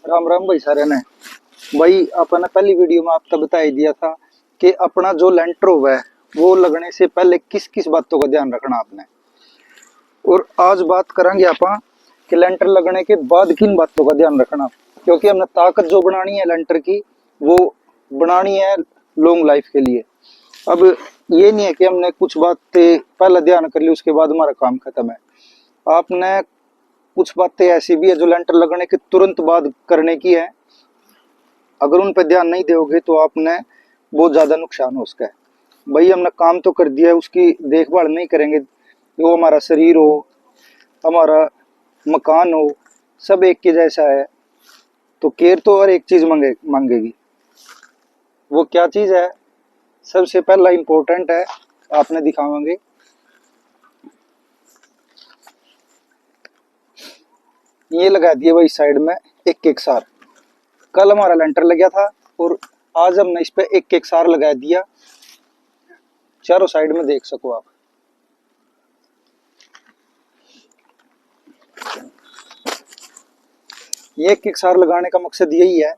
राम राम भाई सारे ने। भाई अपने पहली वीडियो में आपको बता ही दिया था कि अपना जो लेंटर हुआ है वो लगने से पहले किस किस बातों का ध्यान रखना आपने। और आज बात करेंगे अपन कि लेंटर लगने के बाद किन बातों का ध्यान रखना, क्योंकि हमने ताकत जो बनानी है लेंटर की वो बनानी है लॉन्ग लाइफ के लिए। अब ये नहीं है कि हमने कुछ बातें पहले ध्यान कर ली उसके बाद हमारा काम खत्म है। आपने कुछ बातें ऐसी भी है जो लेंटर लगने के तुरंत बाद करने की है, अगर उन पर ध्यान नहीं दोगे तो आपने बहुत ज्यादा नुकसान हो उसका है। भाई हमने काम तो कर दिया है, उसकी देखभाल नहीं करेंगे, वो हमारा शरीर हो हमारा मकान हो सब एक के जैसा है, तो केयर तो हर एक चीज मांगेगी। वो क्या चीज है सबसे पहला इंपॉर्टेंट है, आपने दिखावांगे। ये लगा दिए भाई साइड में एक एक सार। कल हमारा लेंटर लग गया था और आज हमने इस पे एक एक सार लगा दिया, चारों साइड में देख सको आप। ये एक एक सार लगाने का मकसद यही है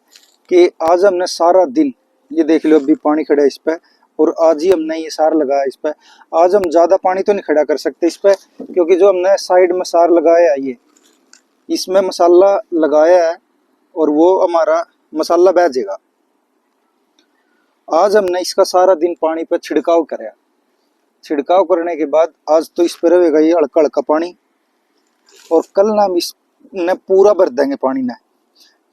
कि आज हमने सारा दिन, ये देख लो अभी पानी खड़ा है इस पे, और आज ही हमने ये सार लगाया इस पे। आज हम ज्यादा पानी तो नहीं खड़ा कर सकते इस पे, क्योंकि जो हमने साइड में सार लगाया है ये इसमें मसाला लगाया है और वो हमारा मसाला बह जाएगा। आज हमने इसका सारा दिन पानी पर छिड़काव कराया। छिड़काव करने के बाद आज तो इस पर रहेगा ये हल्का हल्का पानी, और कल ना हम इसने पूरा भर देंगे पानी ने,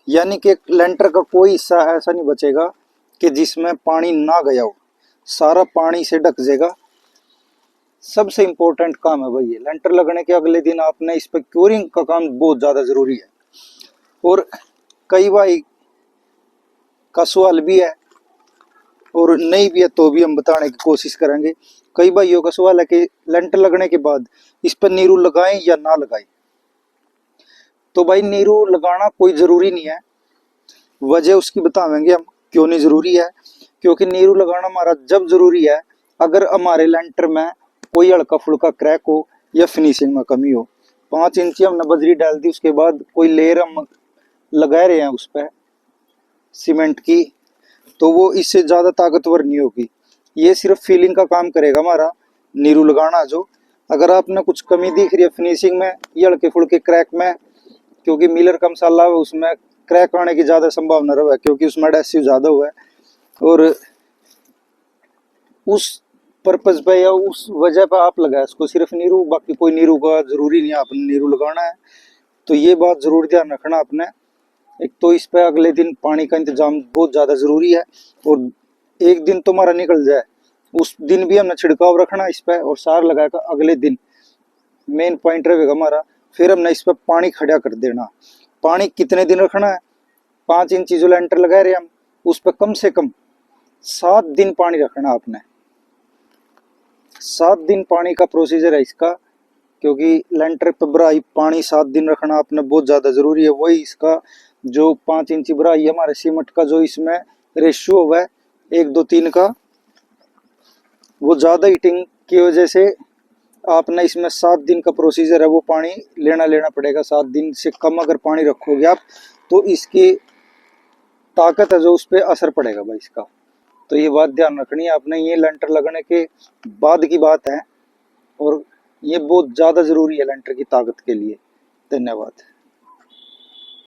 यानी कि लेंटर का कोई हिस्सा ऐसा नहीं बचेगा कि जिसमें पानी ना गया हो, सारा पानी से ढक जाएगा। सबसे इंपॉर्टेंट काम है भाई ये लेंटर लगने के अगले दिन आपने इस पर क्यूरिंग का काम बहुत ज्यादा जरूरी है। और कई भाई का सवाल भी है और नहीं भी है तो भी हम बताने की कोशिश करेंगे। कई भाइयों का सवाल है कि लेंटर लगने के बाद इस पर नीरू लगाएं या ना लगाएं। तो भाई नीरू लगाना कोई जरूरी नहीं है, वजह उसकी बतावेंगे हम क्यों नहीं जरूरी है। क्योंकि नीरू लगाना हमारा जब जरूरी है अगर हमारे लेंटर में कोई हल्का फुल्का क्रैक हो या फिनिशिंग में कमी हो। 5 इंची हमने बजरी डाल दी, उसके बाद कोई लेयर हम लगा रहे हैं उस पर सीमेंट की, तो वो इससे ज्यादा ताकतवर नहीं होगी, ये सिर्फ फीलिंग का काम करेगा हमारा नीरू लगाना। जो अगर आपने कुछ कमी दिख रही है फिनिशिंग में या हल्के फुल्के क्रैक में, क्योंकि मिलर का मसाला है उसमें क्रैक आने की ज्यादा संभावना रहा है क्योंकि उसमें एडहेसिव ज्यादा हुआ है, और उस पर्पज पे या उस वजह पे आप लगाए इसको सिर्फ नीरू, बाकी कोई नीरू का जरूरी नहीं है आपने नीरू लगाना है। तो ये बात जरूर ध्यान रखना आपने। एक तो इस पे अगले दिन पानी का इंतजाम बहुत ज्यादा जरूरी है, और एक दिन तो हमारा निकल जाए उस दिन भी हमने छिड़काव रखना इस पे, और सार लगाकर अगले दिन मेन पॉइंट रहेगा हमारा, फिर हमने इस पे पानी खड़ा कर देना। पानी कितने दिन रखना है, 5 इंची जो लेंटर लगा रहे हम उस पर कम से कम 7 दिन पानी रखना आपने। 7 दिन पानी का प्रोसीजर है इसका, क्योंकि लेंटर पर भराई पानी 7 दिन रखना आपने बहुत ज्यादा जरूरी है। वही इसका जो 5 इंची भराई हमारे सीमेंट का जो इसमें रेशियो हुआ है 1:2:3 का, वो ज्यादा हीटिंग की वजह से आपने इसमें 7 दिन का प्रोसीजर है वो पानी लेना पड़ेगा। 7 दिन से कम अगर पानी रखोगे आप तो इसकी ताकत है जो उस पर असर पड़ेगा भाई इसका। तो ये बात ध्यान रखनी है आपने, ये लेंटर लगने के बाद की बात है और ये बहुत ज्यादा जरूरी है लेंटर की ताकत के लिए। धन्यवाद।